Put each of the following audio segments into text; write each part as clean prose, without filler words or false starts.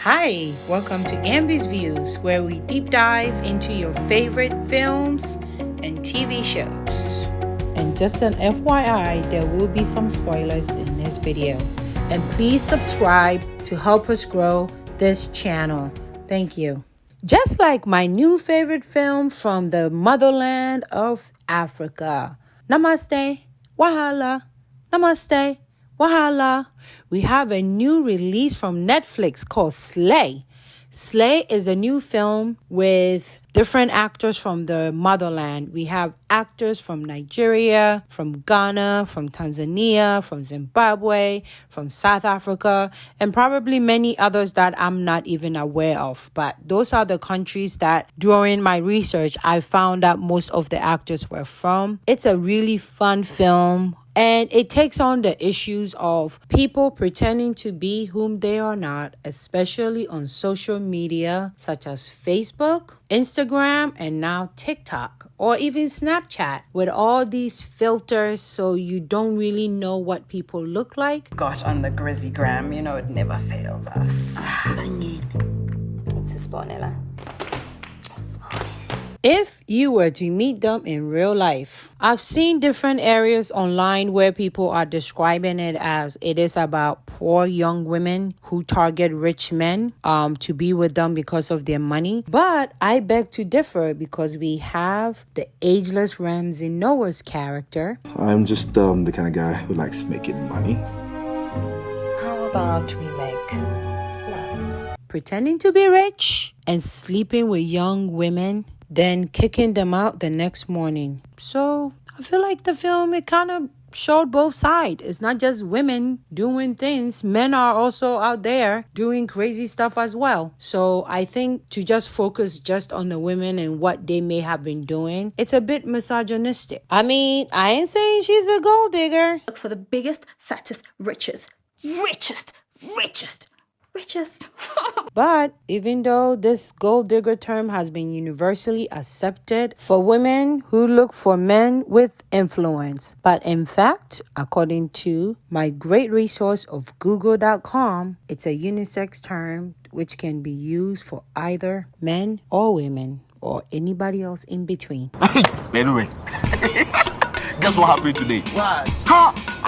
Hi, welcome to Ambie's Views, where we deep dive into your favorite films and TV shows. And just an FYI, there will be some spoilers in this video. And please subscribe to help us grow this channel. Thank you. Just like my new favorite film from the motherland of Africa. Namaste, Wahala, Namaste, Wahala. We have a new release from Netflix called Slay. Slay is a new film with different actors from the motherland. We have actors from Nigeria, from Ghana, from Tanzania, from Zimbabwe, from South Africa, and probably many others that I'm not even aware of. But those are the countries that during my research, I found out most of the actors were from. It's a really fun film. And it takes on the issues of people pretending to be whom they are not, especially on social media such as Facebook, Instagram, and now TikTok, or even Snapchat, with all these filters so you don't really know what people look like. Gosh, on the Grizzy Gram, you know it never fails us. It's a Sponella. If you were to meet them in real life, I've seen different areas online where people are describing it as it is about poor young women who target rich men to be with them because of their money. But I beg to differ because we have the ageless Ramsey Nouah's character. I'm just the kind of guy who likes making money. How about we make love? Pretending to be rich and sleeping with young women, then kicking them out the next morning. So I feel like the film, it kind of showed both sides. It's not just women doing things. Men are also out there doing crazy stuff as well. So I think to just focus just on the women and what they may have been doing, it's a bit misogynistic. I mean, I ain't saying she's a gold digger. Look for the biggest, fattest, richest. But even though this gold digger term has been universally accepted for women who look for men with influence, but in fact, according to my great resource of google.com, it's a unisex term which can be used for either men or women or anybody else in between. Anyway, guess what happened today? What?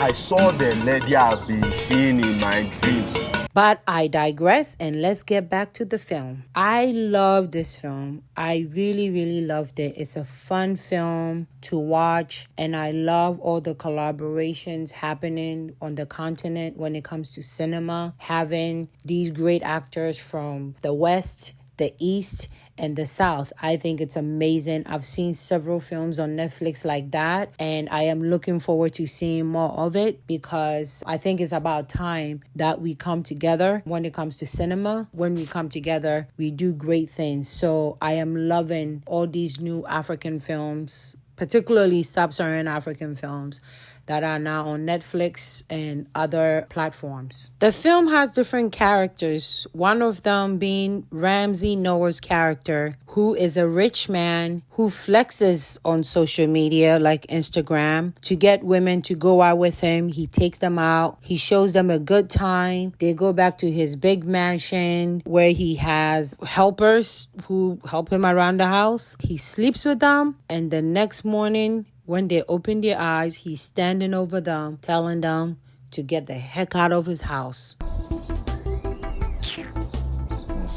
I saw the lady I've been seeing in my dreams. But I digress, and let's get back to the film. I love this film. I really, really loved it. It's a fun film to watch, and I love all the collaborations happening on the continent when it comes to cinema, having these great actors from the West, the East, and the South. I think it's amazing. I've seen several films on Netflix like that, and I am looking forward to seeing more of it because I think it's about time that we come together when it comes to cinema. When we come together, we do great things. So I am loving all these new African films, particularly sub-Saharan African films that are now on Netflix and other platforms. The film has different characters, one of them being Ramsey Nouah's character, who is a rich man who flexes on social media like Instagram to get women to go out with him. He takes them out. He shows them a good time. They go back to his big mansion where he has helpers who help him around the house. He sleeps with them, and the next morning, when they open their eyes, he's standing over them, telling them to get the heck out of his house.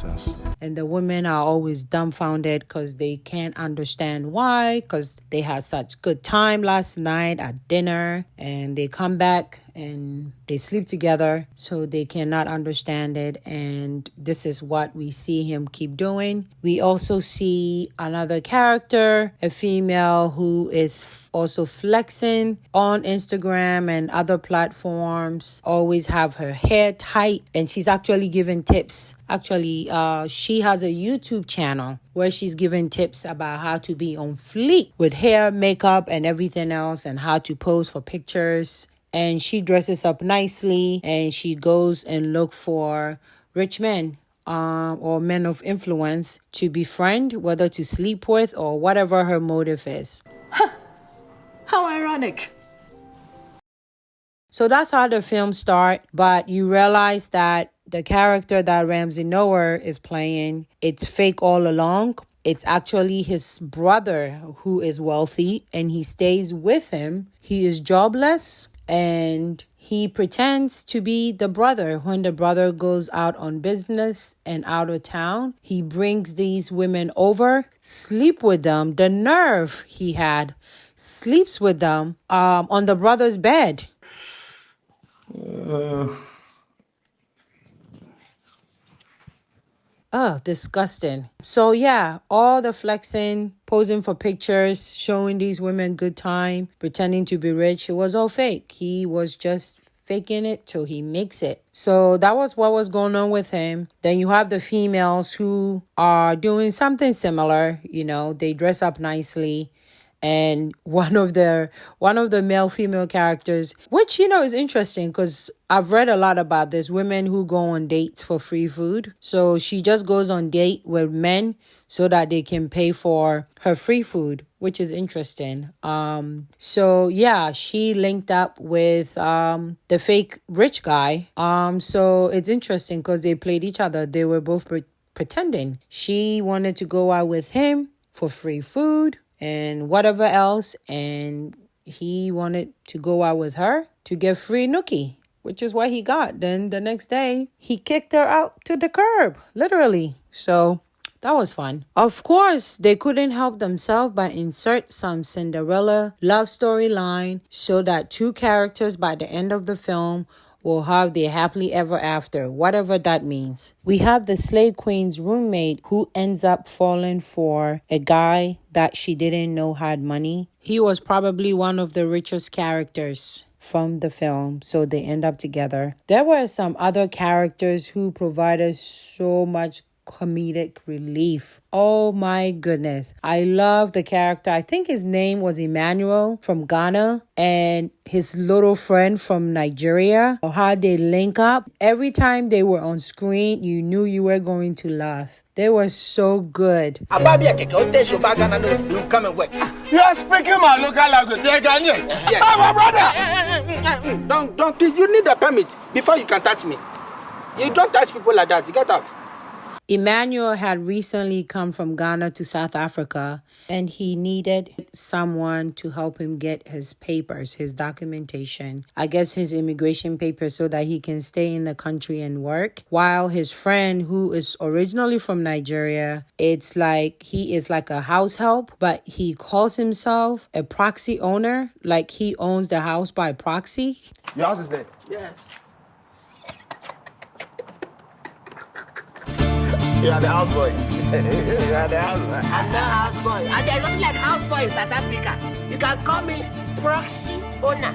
Nonsense. And the women are always dumbfounded because they can't understand why, because they had such good time last night at dinner, and they come back and they sleep together, so they cannot understand it. And this is what we see him keep doing. We also see another character, a female who is also flexing on Instagram and other platforms, always have her hair tight, and she's actually giving tips. Actually, she has a YouTube channel where she's giving tips about how to be on fleek with hair, makeup, and everything else, and how to pose for pictures. And she dresses up nicely, and she goes and look for rich men or men of influence to befriend, whether to sleep with or whatever her motive is. How ironic. So that's how the film starts. But you realize that the character that Ramsey Nouah is playing, it's fake all along. It's actually his brother who is wealthy and he stays with him. He is jobless and he pretends to be the brother. When the brother goes out on business and out of town, he brings these women over, sleep with them. The nerve he had, sleeps with them on the brother's bed. Oh, disgusting. So yeah, all the flexing, posing for pictures, showing these women good time, pretending to be rich, it was all fake. He was just faking it till he makes it. So that was what was going on with him. Then you have the females who are doing something similar. You know, they dress up nicely. And one of the male-female characters, which, you know, is interesting because I've read a lot about this, women who go on dates for free food. So she just goes on date with men so that they can pay for her free food, which is interesting. So yeah, she linked up with the fake rich guy. So it's interesting because they played each other. They were both pretending. She wanted to go out with him for free food and whatever else, and he wanted to go out with her to get free nookie, which is what he got. Then the next day, he kicked her out to the curb, literally. So that was fun. Of course, they couldn't help themselves but insert some Cinderalla love storyline so that two characters by the end of the film will have their happily ever after, whatever that means. We have the slave queen's roommate who ends up falling for a guy that she didn't know had money. He was probably one of the richest characters from the film, so they end up together. There were some other characters who provided so much comedic relief. Oh my goodness. I love the character. I think his name was Emmanuel from Ghana and his little friend from Nigeria. How they link up. Every time they were on screen, you knew you were going to laugh. They were so good. You are speaking my local language. Yes. My brother. Don't. You need a permit before you can touch me. You don't touch people like that. Get out. Emmanuel had recently come from Ghana to South Africa, and he needed someone to help him get his papers, his documentation, I guess his immigration papers, so that he can stay in the country and work. While his friend, who is originally from Nigeria, it's like he is like a house help, but he calls himself a proxy owner, like he owns the house by proxy. Your house is there? Yes. You are the houseboy. You are the houseboy. I'm not houseboy. And there's nothing like houseboy in South Africa. You can call me proxy owner.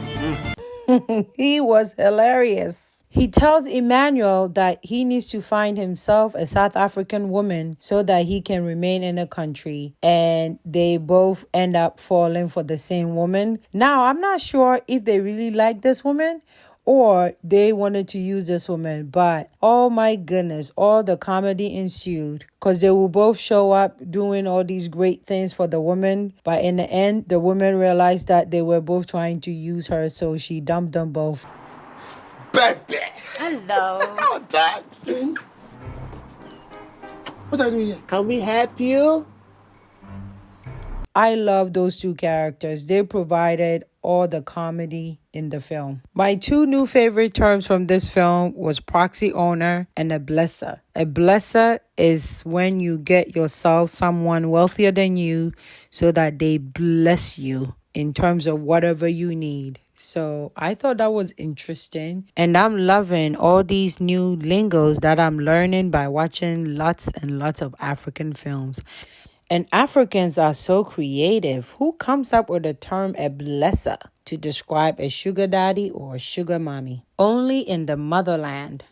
He was hilarious. He tells Emmanuel that he needs to find himself a South African woman so that he can remain in the country. And they both end up falling for the same woman. Now, I'm not sure if they really like this woman or they wanted to use this woman, but oh my goodness, all the comedy ensued because they will both show up doing all these great things for the woman, but in the end, the woman realized that they were both trying to use her, so she dumped them both. Baby. Hello. Oh, Dad. What are you doing here? Can we help you? I love those two characters. They provided all the comedy in the film. My two new favorite terms from this film was proxy owner and a blesser. A blesser is when you get yourself someone wealthier than you so that they bless you in terms of whatever you need. So I thought that was interesting. And I'm loving all these new lingos that I'm learning by watching lots and lots of African films. And Africans are so creative. Who comes up with the term a blesser to describe a sugar daddy or a sugar mommy? Only in the motherland.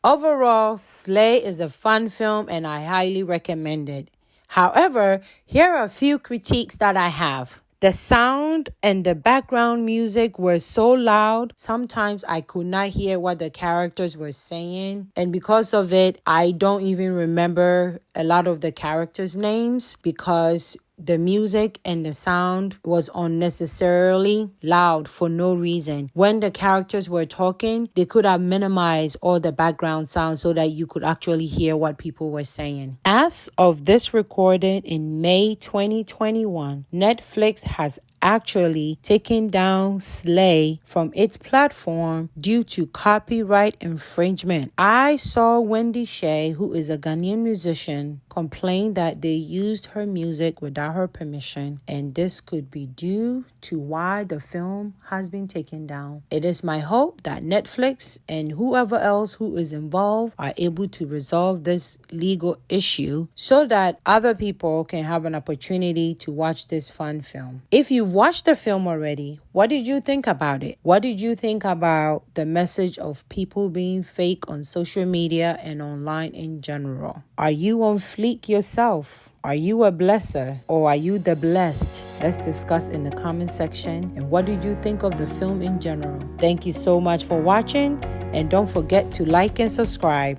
Overall, Slay is a fun film and I highly recommend it. However, here are a few critiques that I have. The sound and the background music were so loud, sometimes I could not hear what the characters were saying. And because of it, I don't even remember a lot of the characters' names because the music and the sound was unnecessarily loud for no reason. When the characters were talking, they could have minimized all the background sound so that you could actually hear what people were saying. As of this recording in May 2021, Netflix has actually taken down Slay from its platform due to copyright infringement. I saw Wendy Shay, who is a Ghanaian musician, complain that they used her music without her permission, and this could be due to why the film has been taken down. It is my hope that Netflix and whoever else who is involved are able to resolve this legal issue so that other people can have an opportunity to watch this fun film. If you've watched the film already, what did you think about it? What did you think about the message of people being fake on social media and online in general? Are you on fleek yourself? Are you a blesser or are you the blessed? Let's discuss in the comment section. And what did you think of the film in general? Thank you so much for watching, and don't forget to like and subscribe.